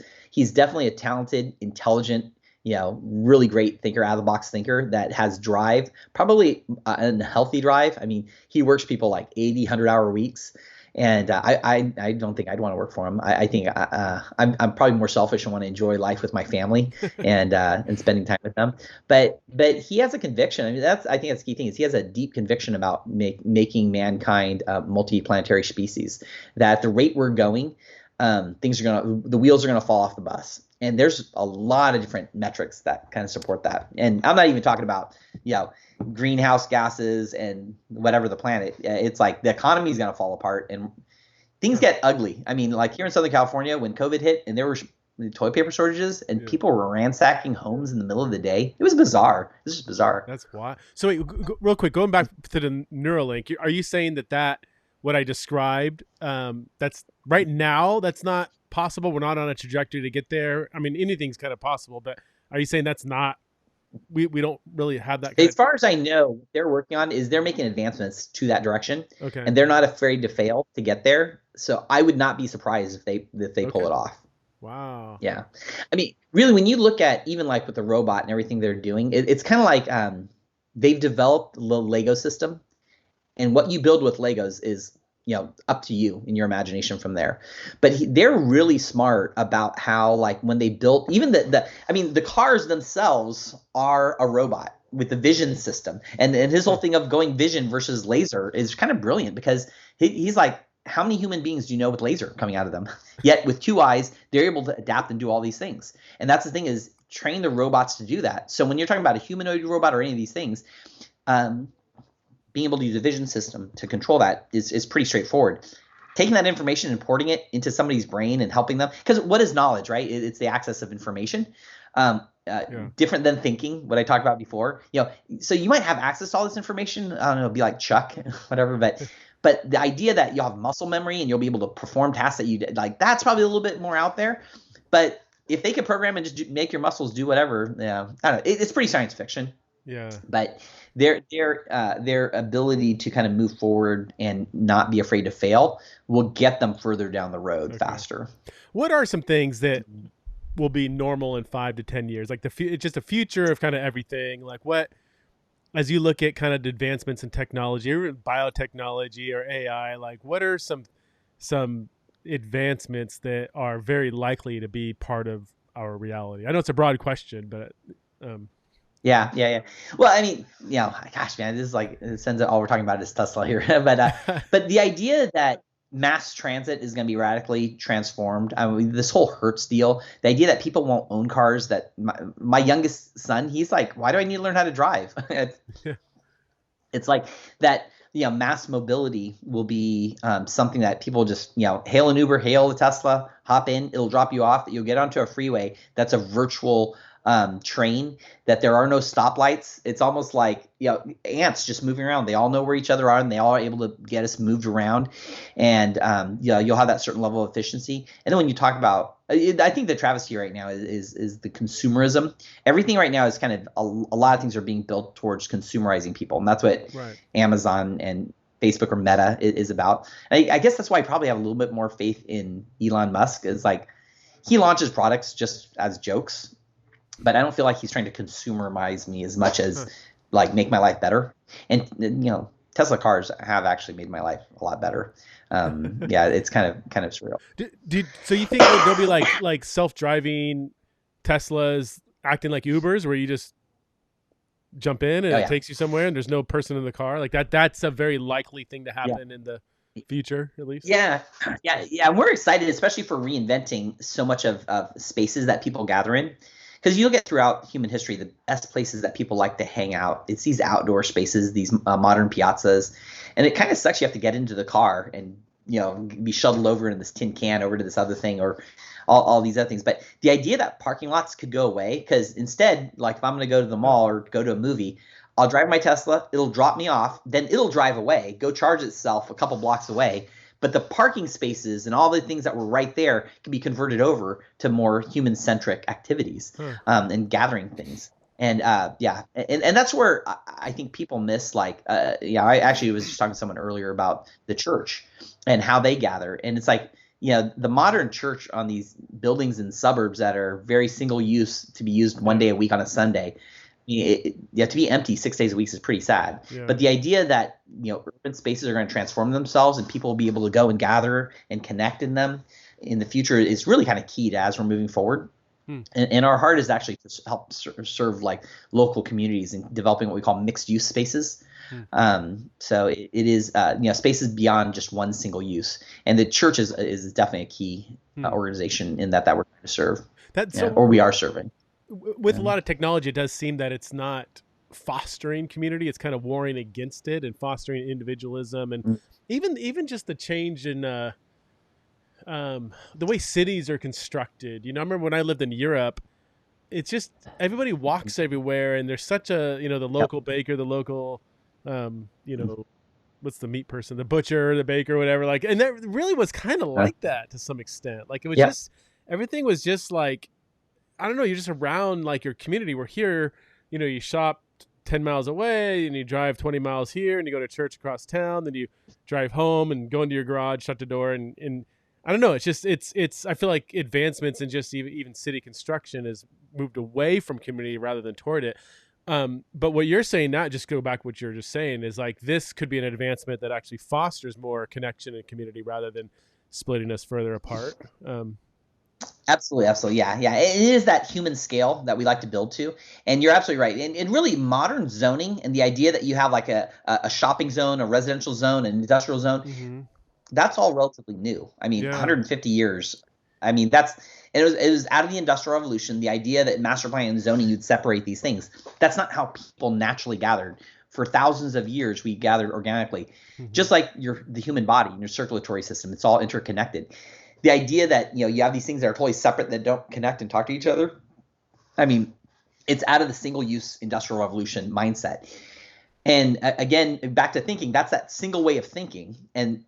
definitely a talented, intelligent, really great thinker, out of the box thinker that has drive, probably a healthy drive. I mean, he works people like 80, 100-hour weeks. And I don't think I'd want to work for him. I think I'm probably more selfish and want to enjoy life with my family and spending time with them. But he has a conviction. I mean, I think that's the key thing, is he has a deep conviction about making mankind a multi-planetary species. That at the rate we're going, the wheels are gonna fall off the bus. And there's a lot of different metrics that kind of support that. And I'm not even talking about, greenhouse gases and whatever the planet. It's like the economy is going to fall apart and things get ugly. I mean, like here in Southern California, when COVID hit and there were toilet paper shortages and people were ransacking homes in the middle of the day, it was bizarre. This is bizarre. That's why. So wait, real quick, going back to the Neuralink, are you saying that what I described, that's right now, that's not possible? We're not on a trajectory to get there. I mean, anything's kind of possible, but are you saying that's not, we don't really have that as far as I know, what they're working on is they're making advancements to that direction. Okay. And they're not afraid to fail to get there. So I would not be surprised if they pull it off. Wow. Yeah. I mean, really, when you look at even like with the robot and everything they're doing, it's kind of like they've developed a little Lego system, and what you build with Legos is up to you in your imagination from there. But they're really smart about how, like, when they built even the cars themselves are a robot with the vision system. And his whole thing of going vision versus laser is kind of brilliant, because he's like, how many human beings do you know with laser coming out of them? Yet with 2 eyes, they're able to adapt and do all these things. And that's the thing, is train the robots to do that. So when you're talking about a humanoid robot or any of these things, being able to use a vision system to control that is pretty straightforward. Taking that information and porting it into somebody's brain and helping them, because what is knowledge, right? It's the access of information. Different than thinking, what I talked about before. So you might have access to all this information. I don't know, be like Chuck, whatever. But the idea that you'll have muscle memory and you'll be able to perform tasks that you did, like, that's probably a little bit more out there. But if they could program and just make your muscles do whatever, I don't know. It's pretty science fiction. Yeah. But their ability to kind of move forward and not be afraid to fail will get them further down the road faster. What are some things that will be normal in 5 to 10 years? Like it's just a future of kind of everything. Like what, as you look at kind of advancements in technology or biotechnology or AI, like what are some advancements that are very likely to be part of our reality? I know it's a broad question, but Yeah. Well, I mean, gosh, man, this is like, it sends it all we're talking about is Tesla here. But the idea that mass transit is going to be radically transformed. I mean, this whole Hertz deal, the idea that people won't own cars, that my youngest son, he's like, why do I need to learn how to drive? It's like that, mass mobility will be something that people just, hail an Uber, hail a Tesla, hop in, it'll drop you off, you'll get onto a freeway that's a virtual train, that there are no stoplights. It's almost like ants just moving around. They all know where each other are, and they all are able to get us moved around. And you'll have that certain level of efficiency. And then when you talk about, I think the travesty right now is the consumerism. Everything right now is kind of a lot of things are being built towards consumerizing people, and that's what Amazon and Facebook or Meta is about. I guess that's why I probably have a little bit more faith in Elon Musk. Is like, he launches products just as jokes, but I don't feel like he's trying to consumerize me as much as like make my life better. And Tesla cars have actually made my life a lot better. Yeah, it's kind of surreal. So you think there'll be like self-driving Teslas acting like Ubers, where you just jump in and it takes you somewhere and there's no person in the car? Like that's a very likely thing to happen in the future, at least. Yeah. We're excited, especially for reinventing so much of spaces that people gather in. Because you look at throughout human history, the best places that people like to hang out, it's these outdoor spaces, these modern piazzas. And it kind of sucks. You have to get into the car and, be shuttled over in this tin can over to this other thing, or all these other things. But the idea that parking lots could go away, because instead, like if I'm going to go to the mall or go to a movie, I'll drive my Tesla, it'll drop me off, then it'll drive away, go charge itself a couple blocks away. But the parking spaces and all the things that were right there can be converted over to more human-centric activities and gathering things. And and that's where I think people miss, like, I actually was just talking to someone earlier about the church and how they gather. And it's like, the modern church on these buildings in suburbs that are very single use to be used one day a week on a Sunday, to be empty 6 days a week is pretty sad. Yeah. But the idea that urban spaces are going to transform themselves and people will be able to go and gather and connect in them in the future is really kind of key to as we're moving forward. And our heart is actually to help serve like local communities and developing what we call mixed use spaces. So it is spaces beyond just one single use, and the church is definitely a key organization in that we're trying to serve. Or we are serving. With a lot of technology, it does seem that it's not fostering community. It's kind of warring against it and fostering individualism, and even just the change in the way cities are constructed. I remember when I lived in Europe, it's just everybody walks everywhere, and there's such a the local baker, the local what's the meat person, the butcher, the baker, whatever. Like, and that really was kind of like that to some extent. Like it was just everything was just like, I don't know, you're just around like your community. We're here, you shop 10 miles away and you drive 20 miles here and you go to church across town. Then you drive home and go into your garage, shut the door. And I don't know. It's just, I feel like advancements in just even city construction has moved away from community rather than toward it. But what you're saying, not just go back what you're just saying, is like this could be an advancement that actually fosters more connection and community rather than splitting us further apart. Absolutely. Yeah. It is that human scale that we like to build to. And you're absolutely right. And really modern zoning and the idea that you have like a shopping zone, a residential zone, an industrial zone, that's all relatively new. I mean, 150 years. I mean, it was out of the Industrial Revolution. The idea that master plan and zoning, you'd separate these things. That's not how people naturally gathered. For thousands of years, we gathered organically, just like the human body and your circulatory system. It's all interconnected. The idea that you have these things that are totally separate that don't connect and talk to each other, I mean, it's out of the single-use Industrial Revolution mindset. And again, back to thinking, that's that single way of thinking. And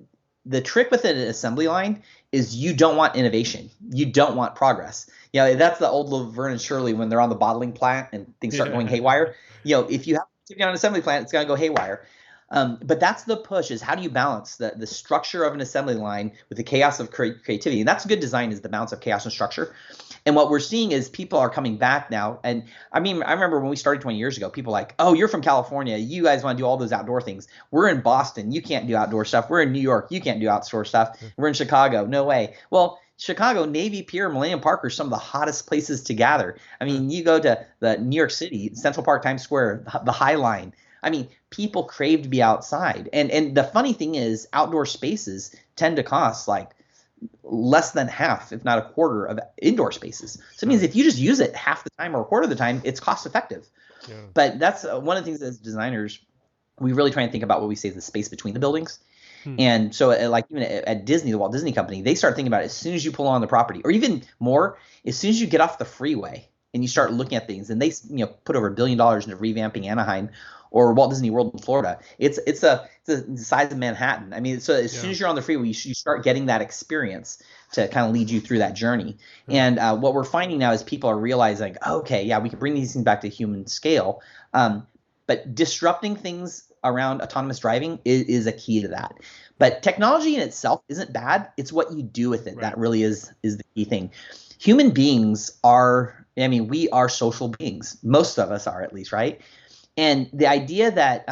the trick with an assembly line is you don't want innovation. You don't want progress. That's the old Laverne and Shirley when they're on the bottling plant and things start going haywire. If you have to on an assembly plant, it's going to go haywire. But that's the push, is how do you balance the structure of an assembly line with the chaos of creativity? And that's good design, is the balance of chaos and structure. And what we're seeing is people are coming back now. And I mean, I remember when we started 20 years ago, people were like, oh, you're from California. You guys want to do all those outdoor things. We're in Boston. You can't do outdoor stuff. We're in New York. You can't do outdoor stuff. We're in Chicago. No way. Well, Chicago, Navy Pier, Millennium Park are some of the hottest places to gather. I mean, you go to the New York City, Central Park, Times Square, the High Line. I mean, people crave to be outside. And the funny thing is, outdoor spaces tend to cost like less than half, if not a quarter, of indoor spaces. So it means if you just use it half the time or a quarter of the time, it's cost effective. Yeah. But that's one of the things as designers, we really try and think about what we say is the space between the buildings. And so like even at Disney, the Walt Disney Company, they start thinking about it as soon as you pull on the property, or even more, as soon as you get off the freeway and you start looking at things. And they put over $1 billion into revamping Anaheim or Walt Disney World in Florida. It's the size of Manhattan. I mean, so as soon as you're on the freeway, you start getting that experience to kind of lead you through that journey. And what we're finding now is people are realizing, okay, yeah, we can bring these things back to human scale. But disrupting things around autonomous driving is a key to that. But technology in itself isn't bad. It's what you do with it that really is the key thing. human beings are, I mean, we are social beings. Most of us are, at least, right? And the idea that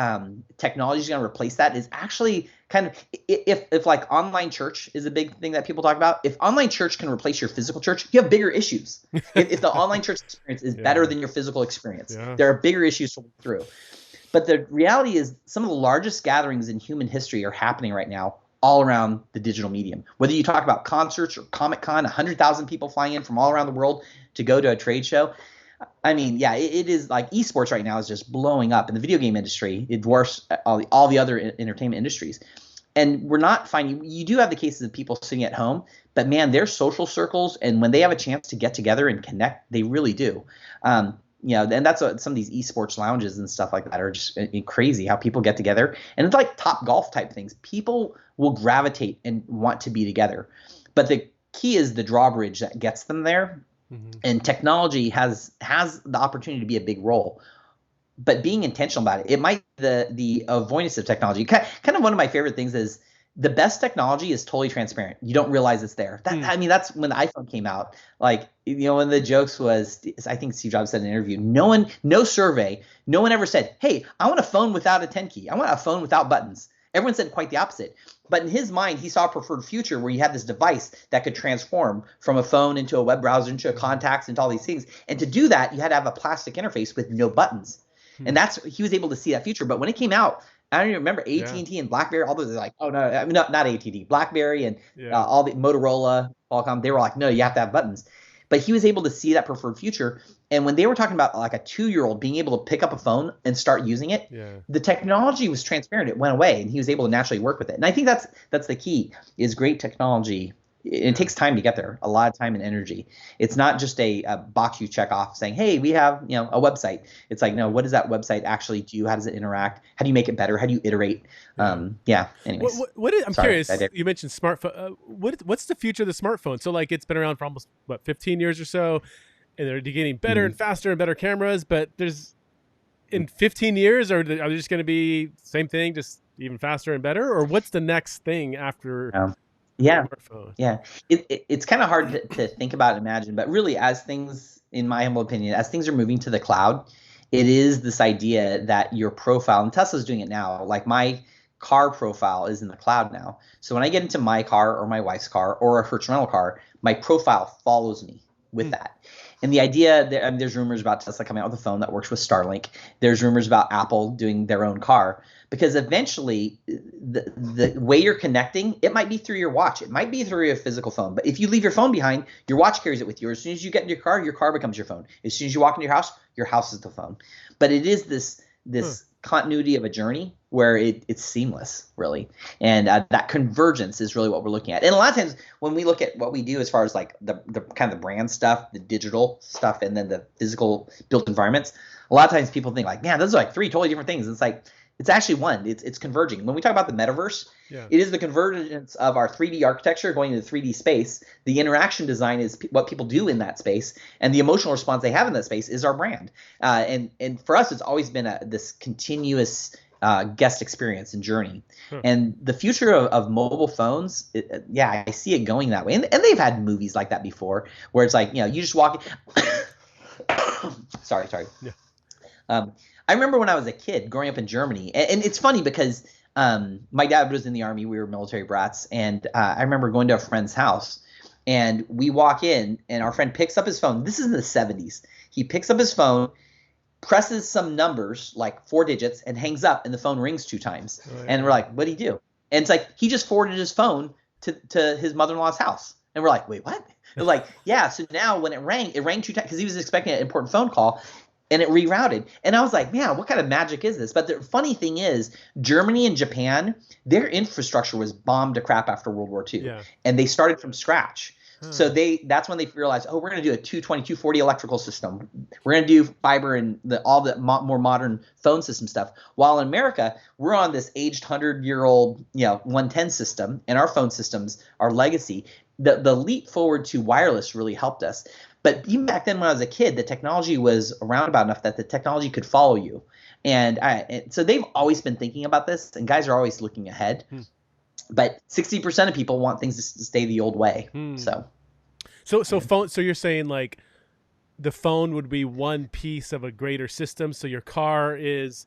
technology is going to replace that is actually kind of, if like online church is a big thing that people talk about, if online church can replace your physical church, you have bigger issues. If the online church experience is better than your physical experience, there are bigger issues to work through. But the reality is some of the largest gatherings in human history are happening right now all around the digital medium. Whether you talk about concerts or Comic-Con, 100,000 people flying in from all around the world to go to a trade show. I mean, yeah, it is like esports right now is just blowing up in the video game industry. It dwarfs all the other entertainment industries. And we're not finding – you do have the cases of people sitting at home, but, man, their social circles, and when they have a chance to get together and connect, they really do. You know, and that's what some of these esports lounges and stuff like that are just crazy how people get together. And it's like Top Golf type things. People will gravitate and want to be together. But the key is the drawbridge that gets them there. Mm-hmm. And technology has the opportunity to be a big role. But being intentional about it, it might the avoidance of technology. Kind of one of my favorite things is the best technology is totally transparent. You don't realize it's there. I mean, that's when the iPhone came out. Like, you know, one of the jokes was, I think Steve Jobs said in an interview, no survey, no one ever said, hey, I want a phone without a 10 key. I want a phone without buttons. Everyone said quite the opposite. But in his mind, he saw a preferred future where you had this device that could transform from a phone into a web browser, into a contacts, into all these things. And to do that, you had to have a plastic interface with no buttons. And he was able to see that future. But when it came out, I don't even remember AT&T and BlackBerry. All those are like, oh no, I mean, not AT&T, BlackBerry and all the Motorola, Qualcomm. They were like, no, you have to have buttons. But he was able to see that preferred future. And when they were talking about like a 2-year-old being able to pick up a phone and start using it, the technology was transparent. It went away, and he was able to naturally work with it. And I think that's the key is great technology. It takes time to get there, a lot of time and energy. It's not just a box you check off saying, hey, we have a website. It's like, no, what does that website actually do? How does it interact? How do you make it better? How do you iterate? Anyways. I'm curious, you mentioned smartphone. What's the future of the smartphone? So like it's been around for almost, 15 years or so, and they're getting better and faster and better cameras, but in 15 years, are they just going to be same thing, just even faster and better? Or what's the next thing after smartphone? It's kind of hard to think about and imagine, but really as things, in my humble opinion, as things are moving to the cloud, it is this idea that your profile, and Tesla's doing it now, like my car profile is in the cloud now. So when I get into my car or my wife's car or a Hertz rental car, my profile follows me with that. And the idea that there's rumors about Tesla coming out with a phone that works with Starlink. There's rumors about Apple doing their own car, because eventually the way you're connecting, it might be through your watch. It might be through your physical phone. But if you leave your phone behind, your watch carries it with you. As soon as you get in your car becomes your phone. As soon as you walk into your house is the phone. But it is this continuity of a journey where it's seamless, really. And that convergence is really what we're looking at. And a lot of times when we look at what we do as far as like the kind of the brand stuff, the digital stuff, and then the physical built environments, a lot of times people think like, man, those are like 3 totally different things. It's like, it's actually one. It's converging. When we talk about the metaverse, it is the convergence of our 3D architecture going into 3D space. The interaction design is what people do in that space, and the emotional response they have in that space is our brand. And for us, it's always been this continuous guest experience and journey. And the future of mobile phones, I see it going that way. And they've had movies like that before, where it's like, you just walk. Sorry. Yeah. I remember when I was a kid growing up in Germany, and it's funny because my dad was in the Army. We were military brats. And I remember going to a friend's house, and we walk in, and our friend picks up his phone. This is in the 70s. He picks up his phone, presses some numbers, like 4 digits, and hangs up, and the phone rings 2 times. Oh, yeah. And we're like, what'd he do? And it's like he just forwarded his phone to his mother-in-law's house. And we're like, wait, what? They're like, yeah. So now when it rang 2 times because he was expecting an important phone call. And it rerouted. And I was like, man, what kind of magic is this? But the funny thing is, Germany and Japan, their infrastructure was bombed to crap after World War II. Yeah. And they started from scratch. So that's when they realized, we're going to do a 220, 240 electrical system. We're going to do fiber and all the more modern phone system stuff. While in America, we're on this aged 100-year-old 110 system, and our phone systems are legacy. The leap forward to wireless really helped us. But even back then when I was a kid, the technology was around about enough that the technology could follow you. And so they've always been thinking about this, and guys are always looking ahead. But 60% of people want things to stay the old way. So, So phone. So you're saying like the phone would be one piece of a greater system. So your car is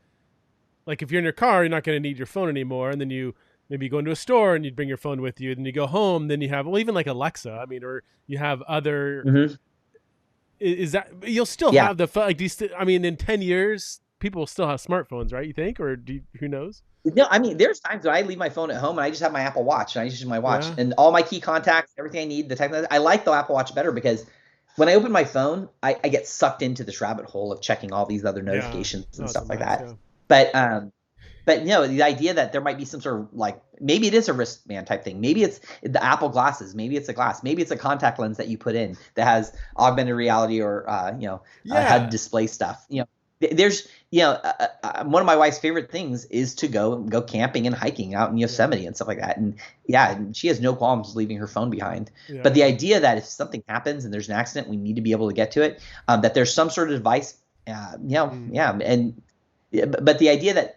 like, if you're in your car, you're not going to need your phone anymore. And then you maybe go into a store and you'd bring your phone with you. Then you go home. Then you have, well, even like Alexa. I mean, or you have other. Mm-hmm. Is that you'll still Yeah. have the phone? Like, I mean, in 10 years, people will still have smartphones, right? You think, or who knows? No, I mean, there's times when I leave my phone at home and I just have my Apple Watch and I just use my watch Yeah. and all my key contacts, everything I need, the technology. I like the Apple Watch better because when I open my phone, I get sucked into this rabbit hole of checking all these other notifications and stuff like that. Yeah. But the idea that there might be some sort of like, maybe it is a wristband type thing. Maybe it's the Apple glasses. Maybe it's a glass. Maybe it's a contact lens that you put in that has augmented reality or HUD display stuff. There's one of my wife's favorite things is to go camping and hiking out in Yosemite and stuff like that. And she has no qualms leaving her phone behind. Yeah. But the idea that if something happens and there's an accident, we need to be able to get to it. That there's some sort of device. But the idea that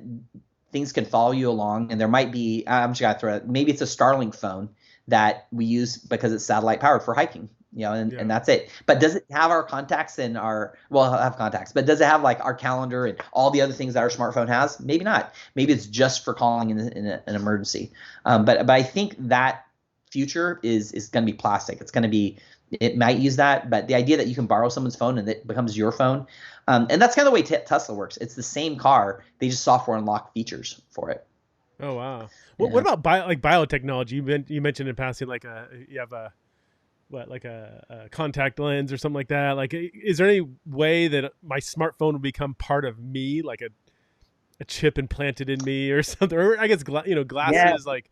things can follow you along, and there might be, I'm just gonna throw it, maybe it's a Starlink phone that we use because it's satellite powered for hiking, and that's it. But does it have our contacts and it'll have contacts, but does it have like our calendar and all the other things that our smartphone has? Maybe not. Maybe it's just for calling in an emergency. But I think that future is going to be plastic. It might use that, but the idea that you can borrow someone's phone and it becomes your phone, and that's kind of the way Tesla works. It's the same car. They just software unlock features for it. Oh wow! What about biotechnology? You mentioned in passing like you have a contact lens or something like that. Like, is there any way that my smartphone will become part of me, like a chip implanted in me or something? Or I guess glasses like.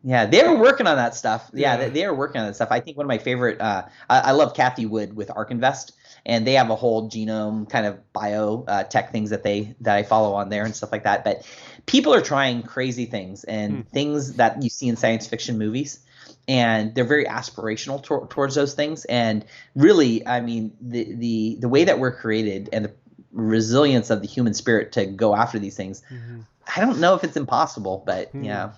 Yeah, they were working on that stuff. Yeah, they were working on that stuff. I think one of my favorite, I love Kathy Wood with ArcInvest, and they have a whole genome kind of bio tech things that I follow on there and stuff like that. But people are trying crazy things and things that you see in science fiction movies, and they're very aspirational towards those things. And really, I mean, the way that we're created and the resilience of the human spirit to go after these things, I don't know if it's impossible, but yeah.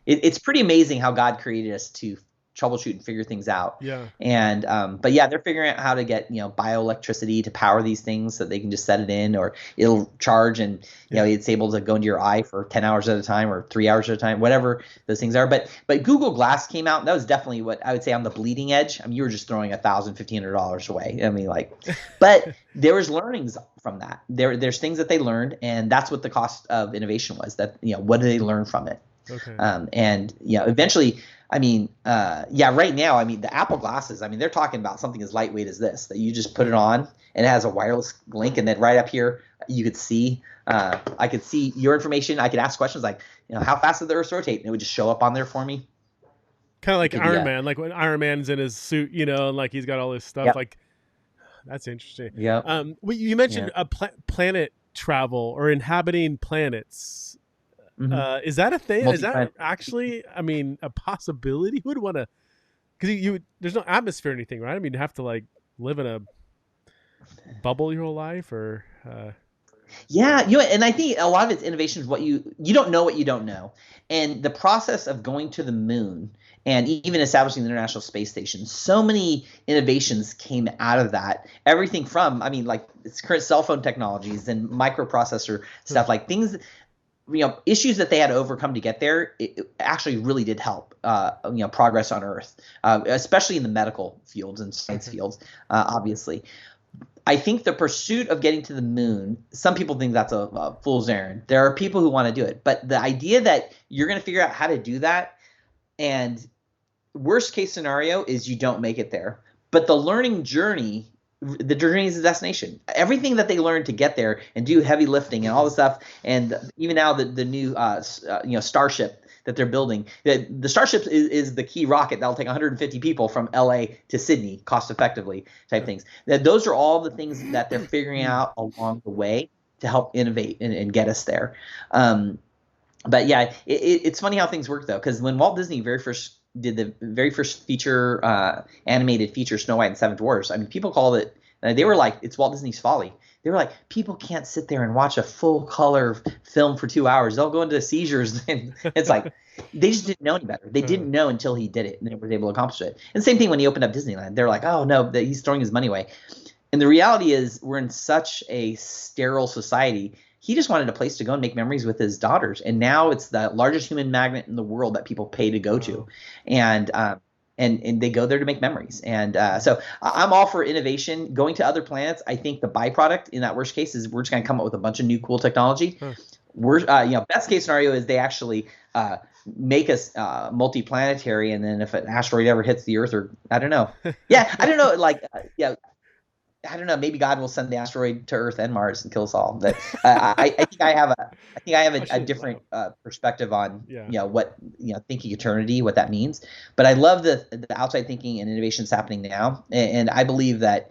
It's pretty amazing how God created us to troubleshoot and figure things out. Yeah. And but yeah, they're figuring out how to get bioelectricity to power these things so they can just set it in, or it'll charge and it's able to go into your eye for 10 hours at a time or 3 hours at a time, whatever those things are. But Google Glass came out, and that was definitely what I would say on the bleeding edge. I mean, you were just throwing $1,500 away. I mean, but there was learnings from that. There's things that they learned, and that's what the cost of innovation was. That what did they learn from it? Okay. And eventually, I mean, right now, I mean, the Apple glasses, I mean, they're talking about something as lightweight as this, that you just put it on and it has a wireless link. And then right up here, you could see, I could see your information. I could ask questions like, how fast does the Earth rotate? And it would just show up on there for me. Kind of like Iron Man, like when Iron Man's in his suit, and like he's got all this stuff. Yep. Like, that's interesting. Yeah. You mentioned planet travel or inhabiting planets. Is that a thing? Is that actually, I mean, a possibility? Who would want to? Because there's no atmosphere or anything, right? I mean, you have to like live in a bubble your whole life, or. Yeah, and I think a lot of its innovation is what you don't know what you don't know, and the process of going to the moon and even establishing the International Space Station. So many innovations came out of that. Everything from, I mean, like its current cell phone technologies and microprocessor stuff, like things. Issues that they had to overcome to get there, it actually really did help, progress on Earth, especially in the medical fields and science fields, obviously. I think the pursuit of getting to the moon, some people think that's a fool's errand. There are people who want to do it. But the idea that you're going to figure out how to do that, and worst case scenario is you don't make it there. But the learning journey, the journey is the destination. Everything that they learned to get there and do heavy lifting and all the stuff, and even now the new Starship that they're building, the Starship is the key rocket that'll take 150 people from LA to Sydney cost effectively type things. Those are all the things that they're figuring out along the way to help innovate and get us there. But yeah, it's funny how things work though, because when Walt Disney very first did the very first feature animated feature Snow White and Seven Dwarfs. I mean, people called it. They were like, it's Walt Disney's Folly. They were like, people can't sit there and watch a full color film for 2 hours. They'll go into seizures. And it's like, they just didn't know any better. They didn't know until he did it and they were able to accomplish it. And same thing when he opened up Disneyland. They're like, oh no, he's throwing his money away. And the reality is we're in such a sterile society. He just wanted a place to go and make memories with his daughters. And now it's the largest human magnet in the world that people pay to go to. And they go there to make memories. And so I'm all for innovation. Going to other planets, I think the byproduct in that worst case is we're just going to come up with a bunch of new cool technology. Best case scenario is they actually make us multiplanetary, and then if an asteroid ever hits the Earth, or I don't know. I don't know. I don't know. Maybe God will send the asteroid to Earth and Mars and kill us all. But I think I have a different perspective on what thinking eternity, what that means. But I love the outside thinking and innovations happening now, and I believe that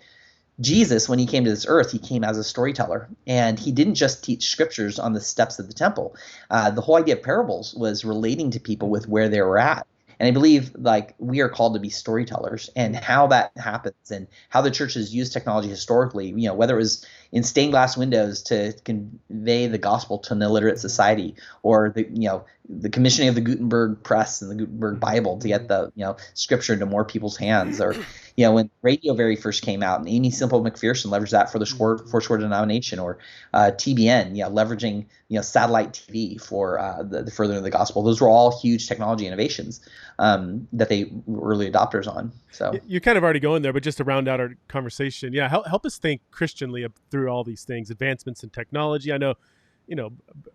Jesus, when he came to this earth, he came as a storyteller, and he didn't just teach scriptures on the steps of the temple. The whole idea of parables was relating to people with where they were at. And I believe like we are called to be storytellers, and how that happens and how the church has used technology historically, whether it was in stained glass windows to convey the gospel to an illiterate society, or the commissioning of the Gutenberg press and the Gutenberg Bible to get the scripture into more people's hands, or when radio very first came out and Amy Semple McPherson leveraged that for the Foursquare denomination, or TBN leveraging satellite TV for the furthering of the gospel. Those were all huge technology innovations that they were early adopters on. So you're kind of already going there, but just to round out our conversation, help us think Christianly through all these things, advancements in technology. I know,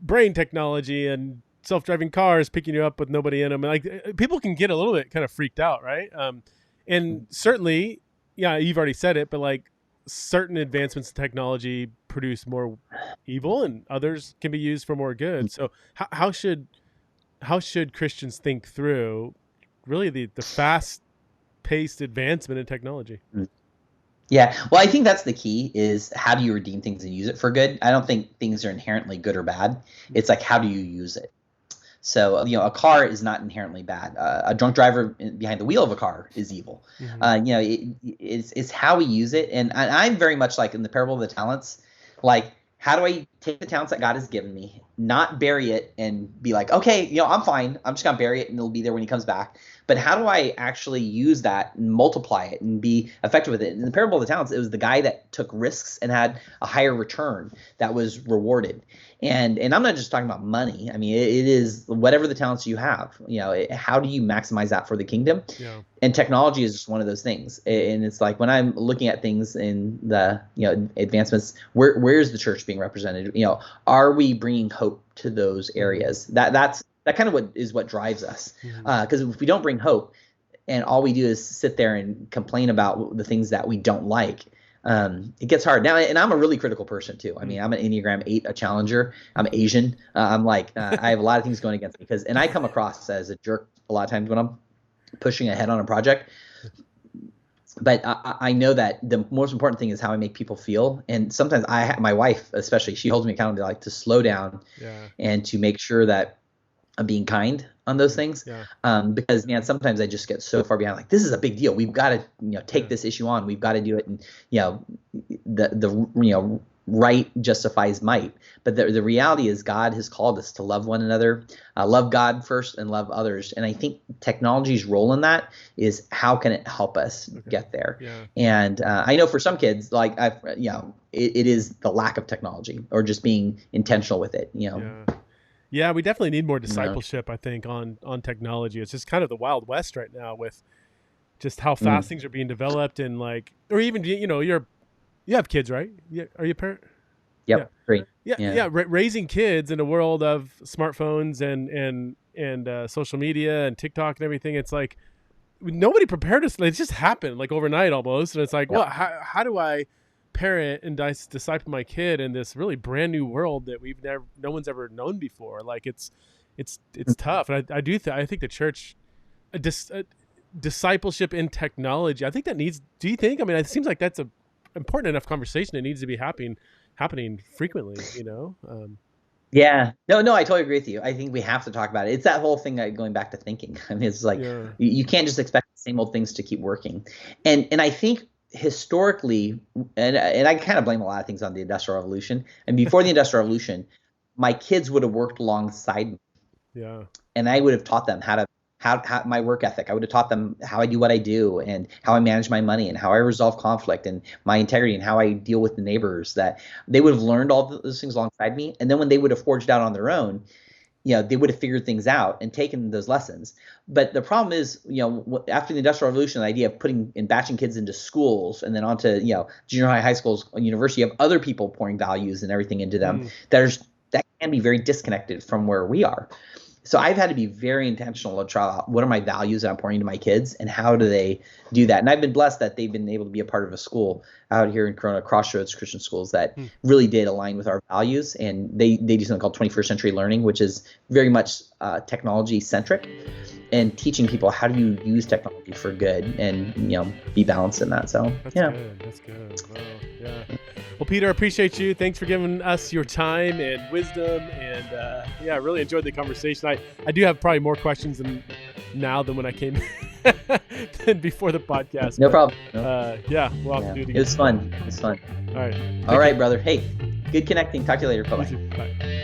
brain technology and self-driving cars picking you up with nobody in them. Like people can get a little bit kind of freaked out, right? And certainly, you've already said it, but like certain advancements in technology produce more evil, and others can be used for more good. So how should Christians think through really the fast-paced advancement in technology? Yeah, well, I think that's the key, is how do you redeem things and use it for good? I don't think things are inherently good or bad. It's like, how do you use it? So, a car is not inherently bad. A drunk driver behind the wheel of a car is evil. It's how we use it. And I'm very much like in the parable of the talents, like, how do I take the talents that God has given me, not bury it and be like, okay, I'm fine. I'm just going to bury it and it'll be there when he comes back. But how do I actually use that and multiply it and be effective with it? In the parable of the talents, it was the guy that took risks and had a higher return that was rewarded. And I'm not just talking about money. I mean, it is whatever the talents you have. How do you maximize that for the kingdom? Yeah. And technology is just one of those things. And it's like when I'm looking at things in the advancements, where's the church being represented? Are we bringing hope to those areas? That's kind of what drives us. Because if we don't bring hope, and all we do is sit there and complain about the things that we don't like, it gets hard now. And I'm a really critical person too. I mean, I'm an Enneagram 8, a challenger. I'm Asian. I'm like, I have a lot of things going against me, and I come across as a jerk a lot of times when I'm pushing ahead on a project. But I know that the most important thing is how I make people feel. And sometimes my wife, especially, she holds me accountable to slow down and to make sure that I'm being kind on those things. Because man, sometimes I just get so far behind, like, this is a big deal. We've got to, take this issue on. We've got to do it. And, the right justifies might. But the reality is God has called us to love one another, love God first and love others. And I think technology's role in that is how can it help us get there? And I know for some kids, like it is the lack of technology or just being intentional with it, Yeah, we definitely need more discipleship, I think, on technology. It's just kind of the Wild West right now with just how fast things are being developed, and like, or even, you have kids, right? Are you a parent? Yep. Great. Yeah. Raising kids in a world of smartphones and social media and TikTok and everything. It's like nobody prepared us. It just happened like overnight almost. And it's like, well, how do I parent and disciple my kid in this really brand new world that no one's ever known before? Like it's tough. And I think the church, discipleship in technology, I think that needs. Do you think? I mean, it seems like that's a important enough conversation. It needs to be happening frequently. Yeah. No, I totally agree with you. I think we have to talk about it. It's that whole thing going back to thinking. I mean, it's like Yeah. you can't just expect the same old things to keep working. And I think historically, and I kind of blame a lot of things on the Industrial Revolution. And before the Industrial Revolution, my kids would have worked alongside me, Yeah. and I would have taught them how my work ethic. I would have taught them how I do what I do and how I manage my money and how I resolve conflict and my integrity and how I deal with the neighbors. That they would have learned all those things alongside me. And then when they would have forged out on their own, they would have figured things out and taken those lessons. But the problem is, after the Industrial Revolution, the idea of putting and batching kids into schools and then onto, junior high, high schools, university, you have other people pouring values and everything into them. That can be very disconnected from where we are. So I've had to be very intentional to try out what are my values that I'm pouring into my kids and how do they do that. And I've been blessed that they've been able to be a part of a school out here in Corona, Crossroads Christian Schools, that really did align with our values. And they do something called 21st century learning, which is very much technology centric, and teaching people how do you use technology for good and be balanced in that. So That's good. That's good. Wow. Yeah. Well, Peter, I appreciate you. Thanks for giving us your time and wisdom. And I really enjoyed the conversation. I do have probably more questions now than when I came than before the podcast. No problem. We'll have to do it again. It was fun. All right. All right, brother. Hey, good connecting. Talk to you later. Bye-bye. Bye.